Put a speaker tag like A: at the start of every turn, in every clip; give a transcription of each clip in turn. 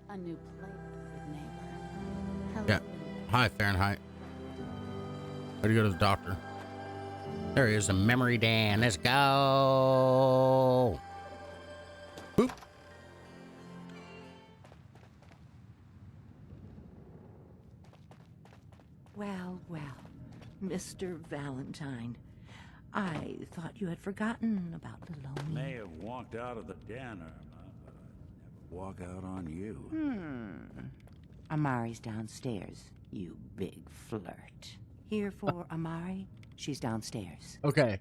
A: A new plate, good neighbor. Hello.
B: Yeah. Hi, Fahrenheit. How do you go to the doctor? There he is, a memory Dan. Let's go. Boop.
C: Well, well, Mr. Valentine. I thought you had forgotten about little old me.
D: May have walked out of the den, Irma, but I'd never walk out on you.
C: Amari's downstairs, you big flirt. Here for Amari? She's downstairs.
B: Okay.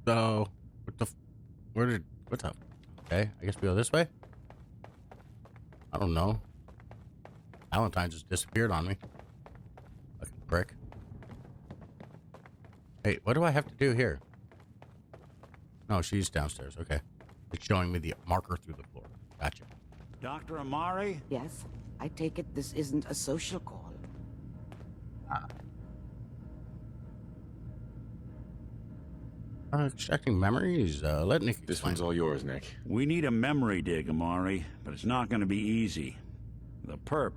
B: So, what's up? Okay, I guess we go this way? I don't know. Valentine just disappeared on me. Fucking prick. Hey, what do I have to do here? No, she's downstairs. Okay. It's showing me the marker through the floor. Gotcha.
D: Dr. Amari?
A: Yes, I take it this isn't a social call.
B: Extracting memories. Let Nick explain.
E: This one's all yours, Nick.
D: We need a memory dig, Amari, but it's not going to be easy. The perp,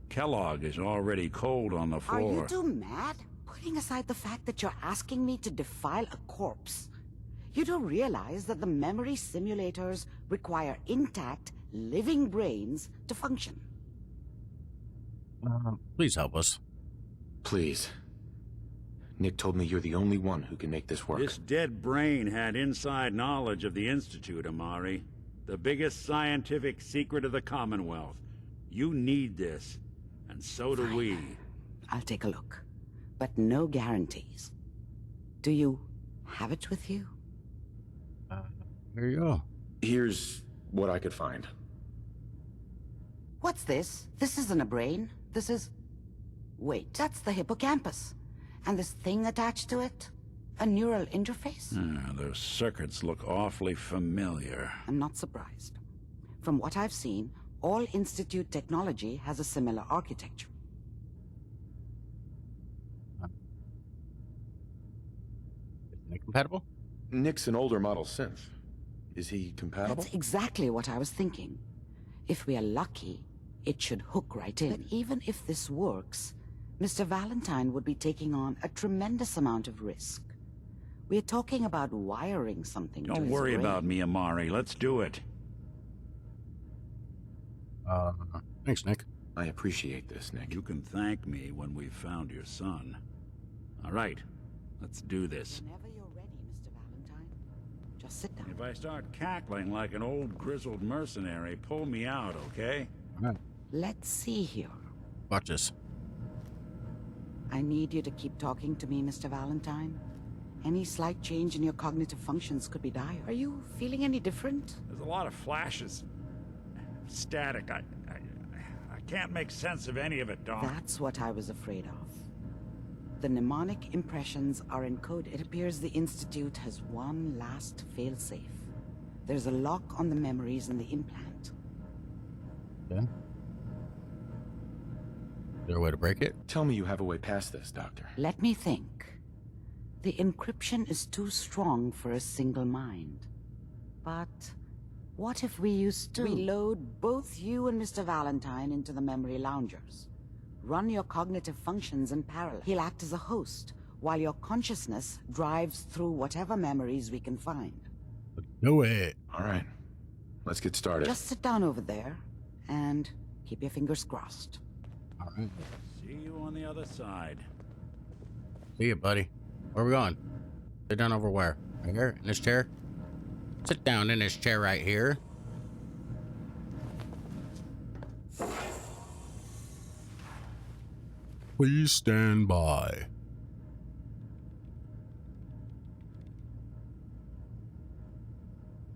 D: Kellog, is already cold on the floor.
A: Are you two mad? Putting aside the fact that you're asking me to defile a corpse, you do realize that the memory simulators require intact, living brains to function.
B: Please help us.
E: Please. Nick told me you're the only one who can make this work.
D: This dead brain had inside knowledge of the Institute, Amari. The biggest scientific secret of the Commonwealth. You need this, and so do we.
A: I'll take a look, but no guarantees. Do you have it with you?
B: Here you go.
E: Here's what I could find.
A: What's this? This isn't a brain. This is... Wait, that's the hippocampus. And this thing attached to it? A neural interface?
D: Those circuits look awfully familiar.
A: I'm not surprised. From what I've seen, all Institute technology has a similar architecture.
B: Isn't it compatible?
E: Nick's an older model synth. Is he compatible?
A: That's exactly what I was thinking. If we are lucky, it should hook right in. But even if this works, Mr. Valentine would be taking on a tremendous amount of risk. We're talking about wiring something to
D: Don't
A: his
D: worry
A: brain.
D: about me, Amari. Let's do it.
B: Thanks, Nick.
E: I appreciate this, Nick.
D: You can thank me when we've found your son. All right, let's do this.
A: Whenever you're ready, Mr. Valentine. Just sit down.
D: If I start cackling like an old grizzled mercenary, pull me out, okay?
B: All right.
A: Let's see here.
B: Watch this.
A: I need you to keep talking to me, Mr. Valentine. Any slight change in your cognitive functions could be dire. Are you feeling any different?
D: There's a lot of flashes. Static. I can't make sense of any of it, Doc.
A: That's what I was afraid of. The mnemonic impressions are encoded. It appears the Institute has one last failsafe. There's a lock on the memories in the implant.
B: Yeah. Is there a way to break it?
E: Tell me you have a way past this, Doctor.
A: Let me think. The encryption is too strong for a single mind. But what if we used to? We load both you and Mr. Valentine into the memory loungers. Run your cognitive functions in parallel. He'll act as a host, while your consciousness drives through whatever memories we can find.
B: Do it.
E: All right. Let's get started.
A: Just sit down over there, and keep your fingers crossed.
B: All right.
D: See you on the other side.
B: See you, buddy. Where are we going? Sit down over where? Right here? In this chair? Sit down in this chair right here. Please stand by.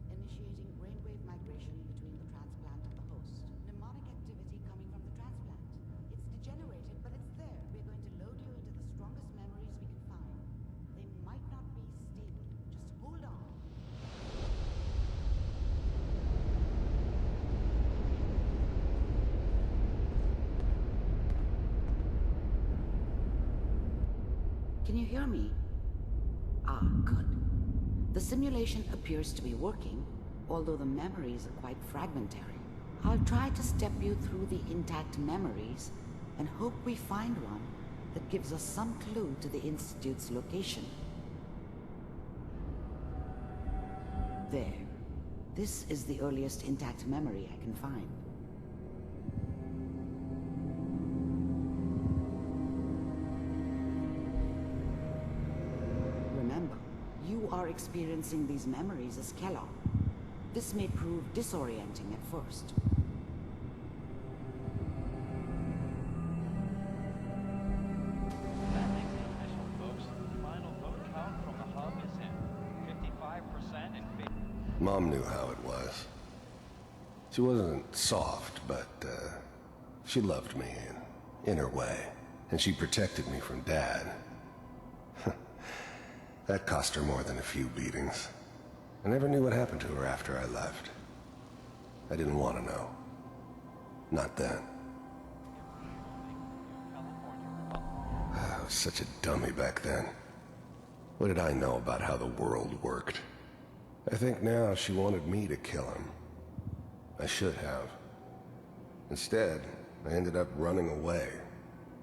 A: Initiating brainwave migration between the transplant and the host. Mnemonic activity coming from the transplant. It's degenerated, but it's there. We're going to load you into the strongest memories we can find. They might not be stable. Just hold on. Can you hear me? Ah, good. The simulation appears to be working, although the memories are quite fragmentary. I'll try to step you through the intact memories and hope we find one that gives us some clue to the Institute's location. There. This is the earliest intact memory I can find. Remember, you are experiencing these memories as Kellog. This may prove disorienting at first.
F: That makes it official, folks. The final vote count from the hub is in. 55% in favor.
G: Mom knew how it was. She wasn't soft, but she loved me in her way. And she protected me from Dad. That cost her more than a few beatings. I never knew what happened to her after I left. I didn't want to know. Not then. I was such a dummy back then. What did I know about how the world worked? I think now she wanted me to kill him. I should have. Instead, I ended up running away.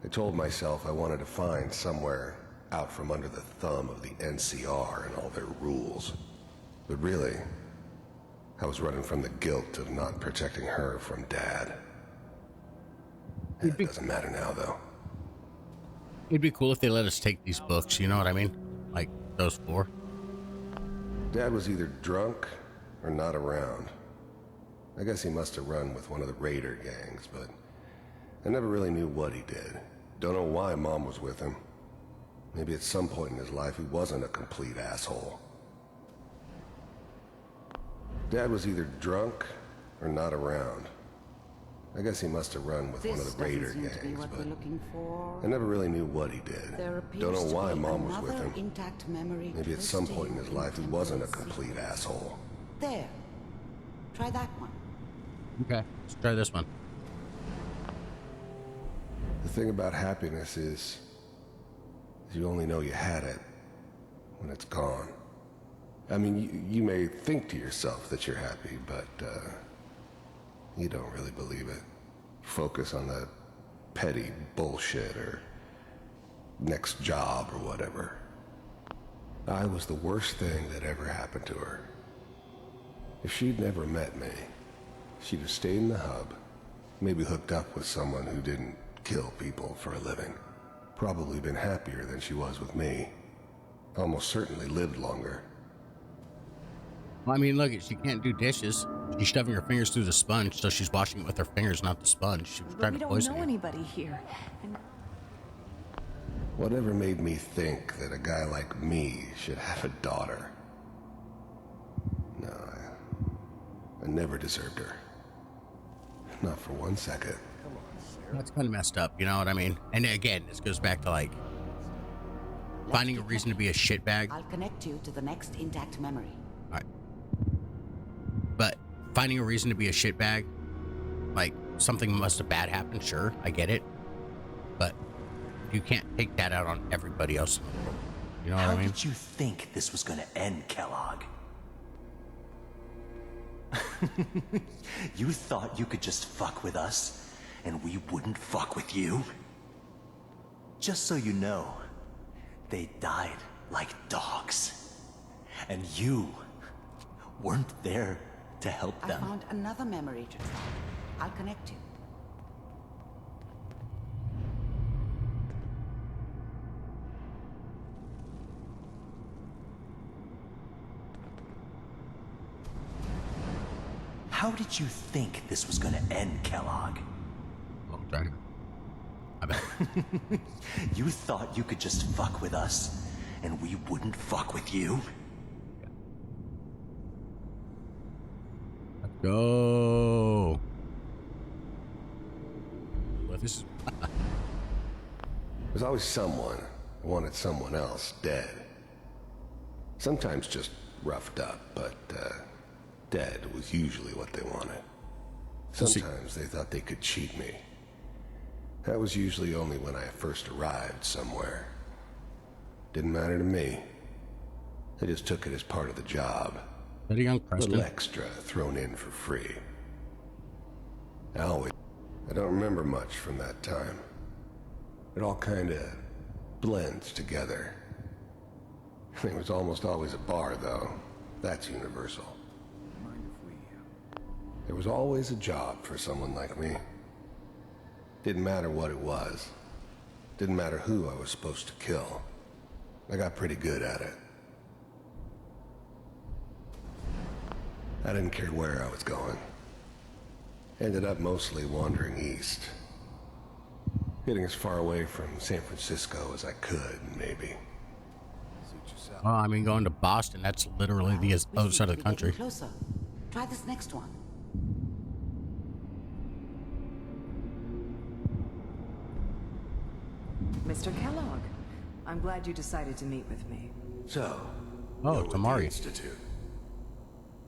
G: I told myself I wanted to find somewhere out from under the thumb of the NCR and all their rules. But really, I was running from the guilt of not protecting her from Dad. It doesn't matter now, though.
B: It'd be cool if they let us take these books, you know what I mean? Like those 4.
G: Dad was either drunk or not around. I guess he must have run with one of the raider gangs, but I never really knew what he did. Don't know why Mom was with him. Maybe at some point in his life he wasn't a complete asshole. Dad was either drunk or not around. I guess he must have run with one of the raider gangs, but I never really knew what he did. Don't know why Mom was with him.
A: Intact memory.
G: Maybe at some point in his life he wasn't a complete asshole.
A: There. Try that one.
B: Okay, let's try this one.
G: The thing about happiness is you only know you had it when it's gone. I mean, you may think to yourself that you're happy, but you don't really believe it. Focus on the petty bullshit or next job or whatever. I was the worst thing that ever happened to her. If she'd never met me, she'd have stayed in the hub, maybe hooked up with someone who didn't kill people for a living. Probably been happier than she was with me. Almost certainly lived longer.
B: Well, I mean, look, she can't do dishes. She's shoving her fingers through the sponge, so she's washing it with her fingers, not the sponge. She was trying to poison
C: We don't know
B: you.
C: anybody here. And
G: Whatever made me think that a guy like me should have a daughter? No, I never deserved her. Not for 1 second.
B: That's kind of messed up, you know what I mean? And again, this goes back to like finding a reason to be a shitbag.
A: I'll connect you to the next intact memory.
B: All right. But finding a reason to be a shitbag, like something must have bad happened, sure, I get it. But you can't take that out on everybody else in the world. You know what I mean?
H: How did you think this was gonna end, Kellog? You thought you could just fuck with us, and we wouldn't fuck with you? Just so you know, they died like dogs. And you weren't there to help
A: I
H: them.
A: found another memory to try. I'll connect you.
H: How did you think this was gonna end, Kellog?
B: Long time. I bet.
H: You thought you could just fuck with us, and we wouldn't fuck with you?
B: Let's go. Well, this is.
G: There's always someone who wanted someone else dead. Sometimes just roughed up, but dead was usually what they wanted. Sometimes they thought they could cheat me. That was usually only when I first arrived somewhere. Didn't matter to me. I just took it as part of the job.
B: Is that a young
G: A
B: Preston?
G: little extra thrown in for free. I don't remember much from that time. It all kinda blends together. It was almost always a bar, though. That's universal. There was always a job for someone like me. Didn't matter what it was. Didn't matter who I was supposed to kill. I got pretty good at it. I didn't care where I was going. Ended up mostly wandering east. Getting as far away from San Francisco as I could, maybe.
B: Well, I mean, going to Boston, that's literally the other side of the country.
A: Closer. Try this next one.
I: Mr. Kellogg, I'm glad you decided to meet with me.
G: So,
B: Oh,
G: you're
B: it's
G: with the
B: Amari.
G: Institute.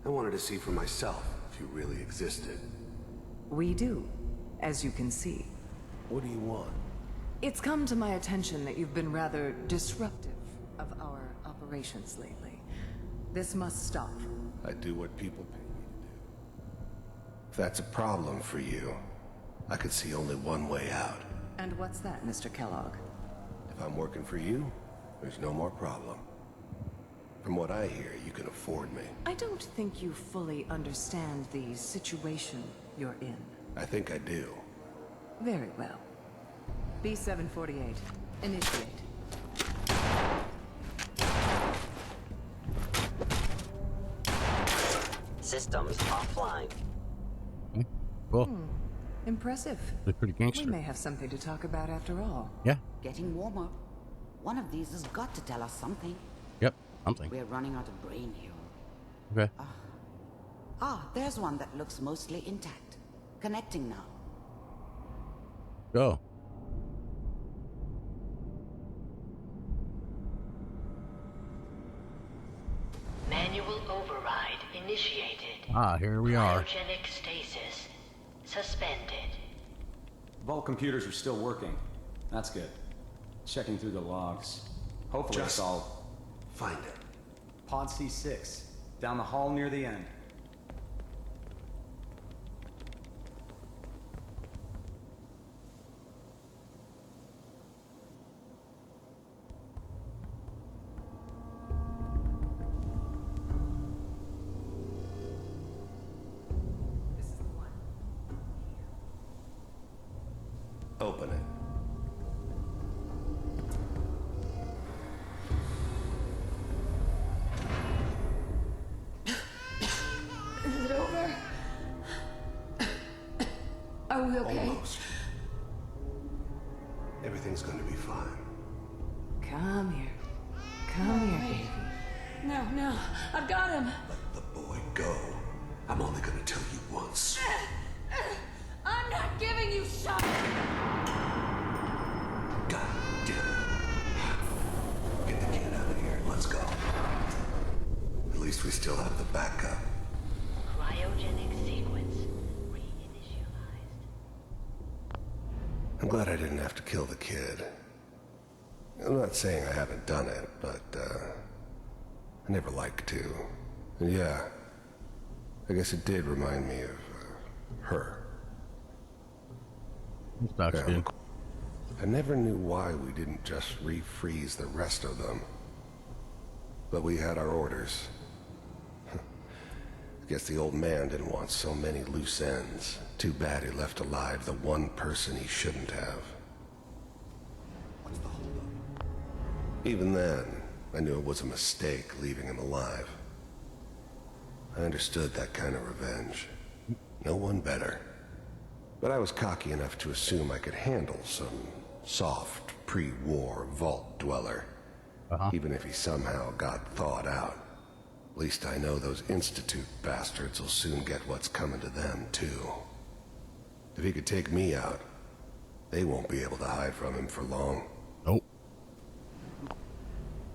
G: I wanted to see for myself if you really existed.
I: We do, as you can see.
G: What do you want?
I: It's come to my attention that you've been rather disruptive of our operations lately. This must stop.
G: I do what people pay me to do. If that's a problem for you, I could see only one way out.
I: And what's that, Mr. Kellogg?
G: If I'm working for you, there's no more problem. From what I hear, you can afford me.
I: I don't think you fully understand the situation you're in.
G: I think I do.
I: Very well. B-748, initiate.
J: Systems offline.
B: Cool.
I: Impressive.
B: They're pretty
I: We
B: gangster.
I: may have something to talk about after all.
B: Yeah.
A: Getting warmer. One of these has got to tell us something.
B: Yep. Something.
A: We're running out of brain here.
B: Okay.
A: Ah, there's one that looks mostly intact. Connecting now.
B: Go.
J: Manual override initiated.
B: Ah, here we are.
J: Cryogenic stasis suspended.
K: Vault computers are still working. That's good. Checking through the logs. Hopefully it's all...
G: Find it.
K: Pod C6. Down the hall near the end.
I: This is the one.
G: Open it.
I: Is it over? Are we okay?
G: Almost. Everything's going to be fine.
I: Come here. Come here, baby.
L: No, I've got him.
G: Let the boy go. I'm only going to tell you once.
L: I'm not giving you shot.
G: God damn it. Get the kid out of here. Let's go. At least we still have the backup.
J: Cryogenic sequence reinitialized.
G: I'm glad I didn't have to kill the kid. I'm not saying I haven't done it, but, I never like to. And yeah, I guess it did remind me of, her.
B: Sucks,
G: Yeah,
B: dude.
G: I never knew why we didn't just refreeze the rest of them. But we had our orders. I guess the old man didn't want so many loose ends. Too bad he left alive the one person he shouldn't have. What's the holdup? Even then, I knew it was a mistake leaving him alive. I understood that kind of revenge. No one better. But I was cocky enough to assume I could handle some soft, pre-war vault dweller. Even if he somehow got thawed out. At least I know those Institute bastards will soon get what's coming to them, too. If he could take me out, they won't be able to hide from him for long.
B: Nope.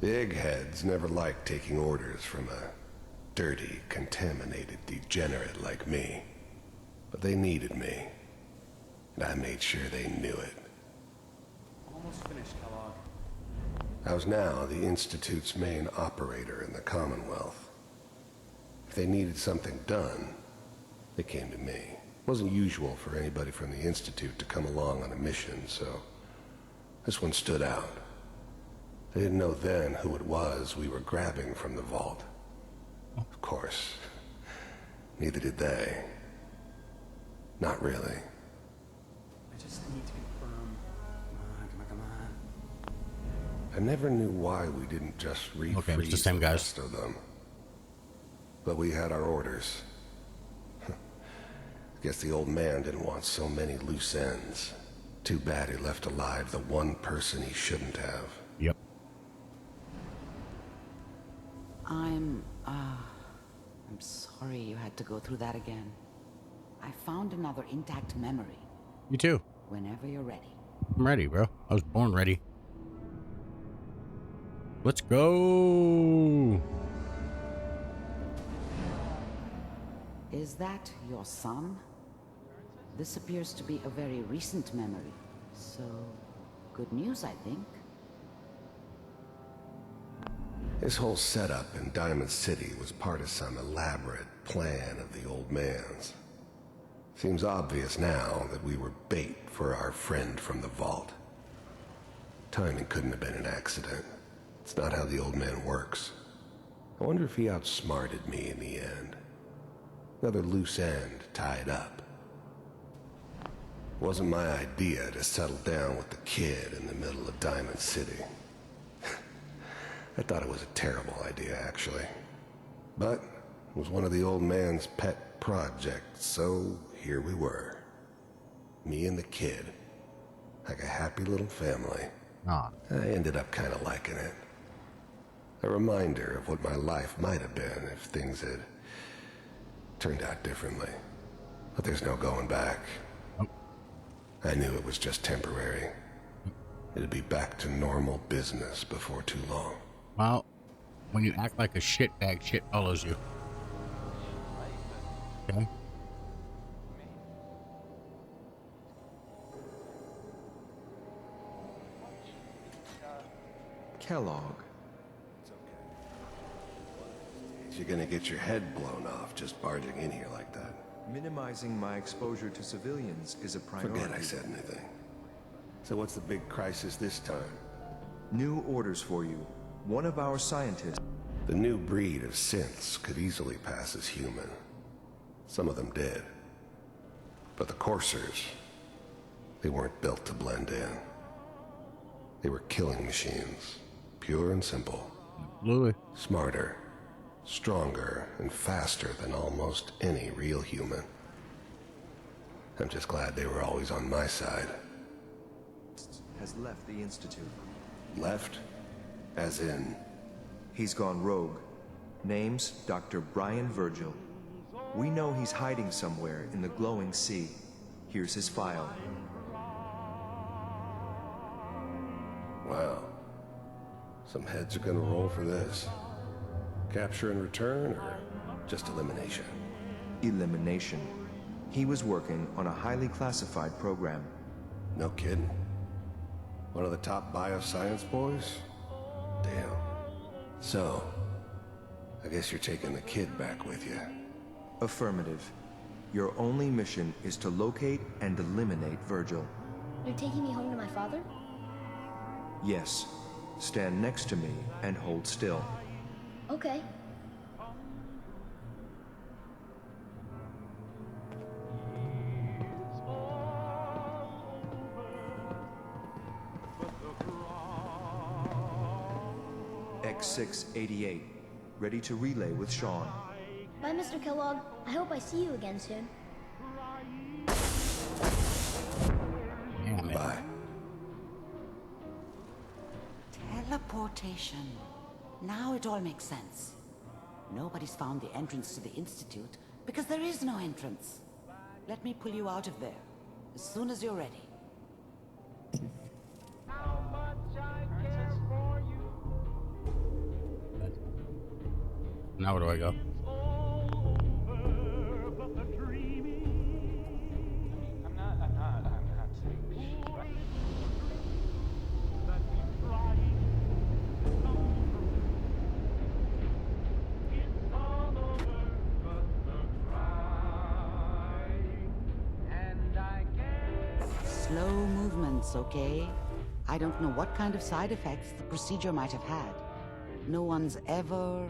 G: The eggheads never liked taking orders from a dirty, contaminated degenerate like me. But they needed me. And I made sure they knew it.
K: Almost finished, Kellogg.
G: I was now the Institute's main operator in the Commonwealth. If they needed something done, they came to me. Wasn't usual for anybody from the Institute to come along on a mission, so this one stood out. They didn't know then who it was we were grabbing from the vault. Of course, neither did they. Not really.
K: I just need to confirm. Come on.
G: I never knew why we didn't just refreeze
B: Okay, it's the same guys.
G: rest of them. But we had our orders. Guess the old man didn't want so many loose ends. Too bad he left alive the one person he shouldn't have.
B: Yep.
A: I'm sorry you had to go through that again. I found another intact memory.
B: You too.
A: Whenever you're ready.
B: I'm ready, bro. I was born ready. Let's go.
A: Is that your son? This appears to be a very recent memory. So, good news, I think.
G: His whole setup in Diamond City was part of some elaborate plan of the old man's. Seems obvious now that we were bait for our friend from the vault. Timing couldn't have been an accident. It's not how the old man works. I wonder if he outsmarted me in the end. Another loose end tied up. It wasn't my idea to settle down with the kid in the middle of Diamond City. I thought it was a terrible idea, actually. But it was one of the old man's pet projects, so here we were. Me and the kid. Like a happy little family.
B: Ah.
G: I ended up kind of liking it. A reminder of what my life might have been if things had turned out differently. But there's no going back. I knew it was just temporary. It'd be back to normal business before too long.
B: Well, when you act like a shitbag, shit follows you. Okay.
M: Kellog.
G: You're gonna get your head blown off just barging in here like that.
M: Minimizing my exposure to civilians is a priority.
G: Forget I said anything. So what's the big crisis this time?
M: New orders for you. One of our scientists...
G: The new breed of synths could easily pass as human. Some of them did. But the coursers, they weren't built to blend in. They were killing machines. Pure and simple.
B: Absolutely.
G: Smarter, stronger, and faster than almost any real human. I'm just glad they were always on my side.
M: has left the Institute.
G: Left? As in?
M: He's gone rogue. Name's Dr. Brian Virgil. We know he's hiding somewhere in the glowing sea. Here's his file.
G: Wow. Some heads are gonna roll for this. Capture and return, or just elimination?
M: Elimination. He was working on a highly classified program.
G: No kidding. One of the top bioscience boys? Damn. So, I guess you're taking the kid back with you.
M: Affirmative. Your only mission is to locate and eliminate Virgil.
N: You're taking me home to my father?
M: Yes. Stand next to me and hold still.
N: Okay.
M: X688. Ready to relay with SHAUN.
N: Bye, Mr. Kellogg. I hope I see you again soon.
G: Bye.
A: Teleportation. Now it all makes sense. Nobody's found the entrance to the Institute because there is no entrance. Let me pull you out of there as soon as you're ready.
B: Now where do I go?
A: Slow movements, okay? I don't know what kind of side effects the procedure might have had. No one's ever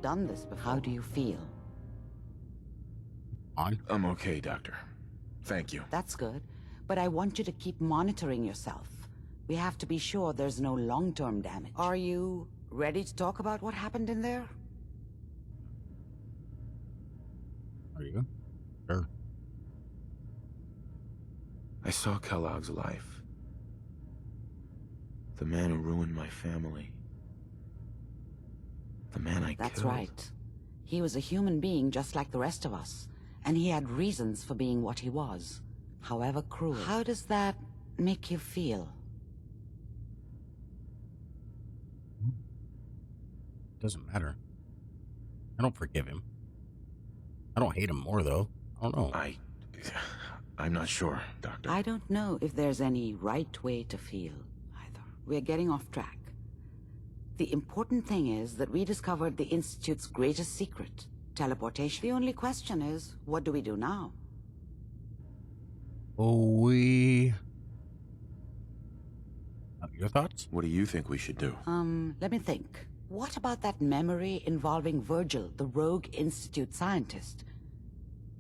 A: done this before. How do you feel?
E: I'm okay, Doctor. Thank you.
A: That's good, but I want you to keep monitoring yourself. We have to be sure there's no long-term damage. Are you ready to talk about what happened in there?
B: Are you? Sure.
E: I saw Kellogg's life. The man who ruined my family. The man I killed.
A: That's right. He was a human being just like the rest of us, and he had reasons for being what he was, however cruel. How does that make you feel?
B: Doesn't matter. I don't forgive him. I don't hate him more, though. I don't know.
E: I'm not sure, Doctor.
A: I don't know if there's any right way to feel, either. We're getting off track. The important thing is that we discovered the Institute's greatest secret, teleportation. The only question is, what do we do now?
B: Your thoughts?
E: What do you think we should do?
A: Let me think. What about that memory involving Virgil, the rogue Institute scientist?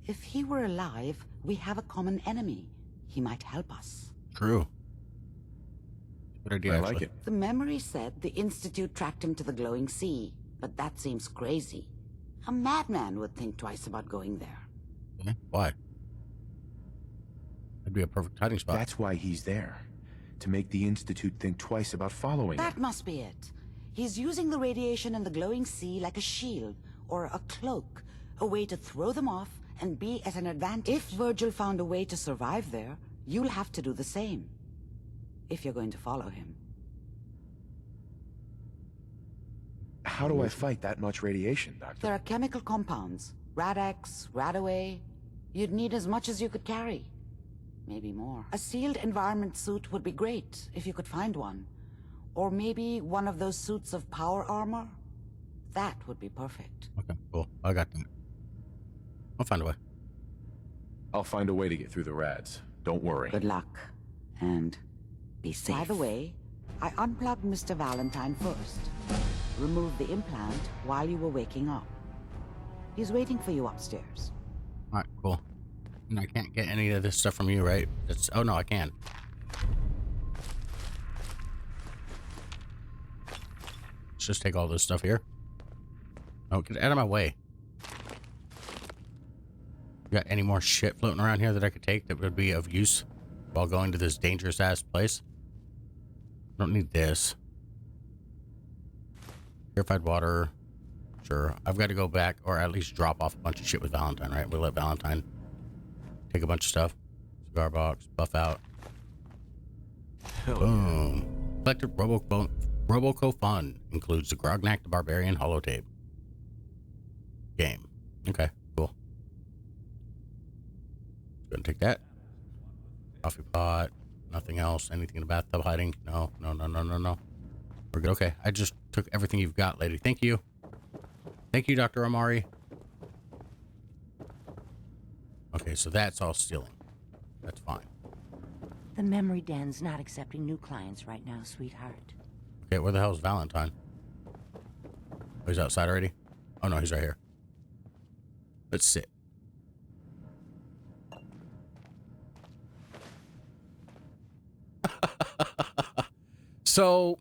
A: If he were alive, we have a common enemy. He might help us.
B: True. Good idea,
E: I
B: actually.
E: like it.
A: The memory said the Institute tracked him to the glowing sea, but that seems crazy. A madman would think twice about going there.
B: Okay. Why? That'd be a perfect hiding spot.
E: That's why he's there. To make the Institute think twice about following
A: That
E: him.
A: must be it. He's using the radiation in the glowing sea like a shield, or a cloak, a way to throw them off and be at an advantage. If Virgil found a way to survive there, you'll have to do the same. If you're going to follow him.
E: How do I fight that much radiation, Doctor?
A: There are chemical compounds. Rad-X, Radaway. You'd need as much as you could carry. Maybe more. A sealed environment suit would be great, if you could find one. Or maybe one of those suits of power armor? That would be perfect.
B: Okay, cool. I got that. I'll find a way.
E: I'll find a way to get through the rads. Don't worry.
A: Good luck. And be safe. By the way, I unplugged Mr. Valentine first. Removed the implant while you were waking up. He's waiting for you upstairs.
B: Alright, cool. And I can't get any of this stuff from you, right? Oh no, I can. Let's just take all this stuff here. Oh, get out of my way. You got any more shit floating around here that I could take that would be of use while going to this dangerous ass place? Don't need this. Purified water. Sure. I've got to go back or at least drop off a bunch of shit with Valentine, right? We'll let Valentine take a bunch of stuff. Cigar box, buff out. Boom. Collected Roboco Fund includes the Grognak the Barbarian holotape. Game. Okay, cool. Gonna take that. Coffee pot. Nothing else. Anything in the bathtub hiding? No. We're good. Okay, I just took everything you've got, lady. Thank you. Thank you, Dr. Amari. Okay, so that's all stealing. That's fine.
C: The memory den's not accepting new clients right now, sweetheart.
B: Okay, where the hell is Valentine? Oh, he's outside already? Oh, no, he's right here. Let's sit. So,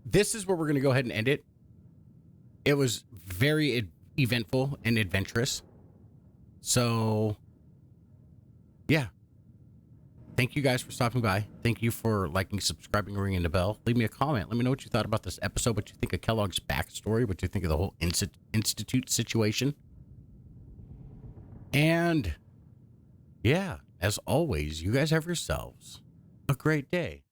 B: this is where we're going to go ahead and end it. It was very eventful and adventurous. So, yeah. Thank you guys for stopping by. Thank you for liking, subscribing, ringing the bell. Leave me a comment. Let me know what you thought about this episode, what you think of Kellogg's backstory, what you think of the whole Institute situation. And, yeah, as always, you guys have yourselves a great day.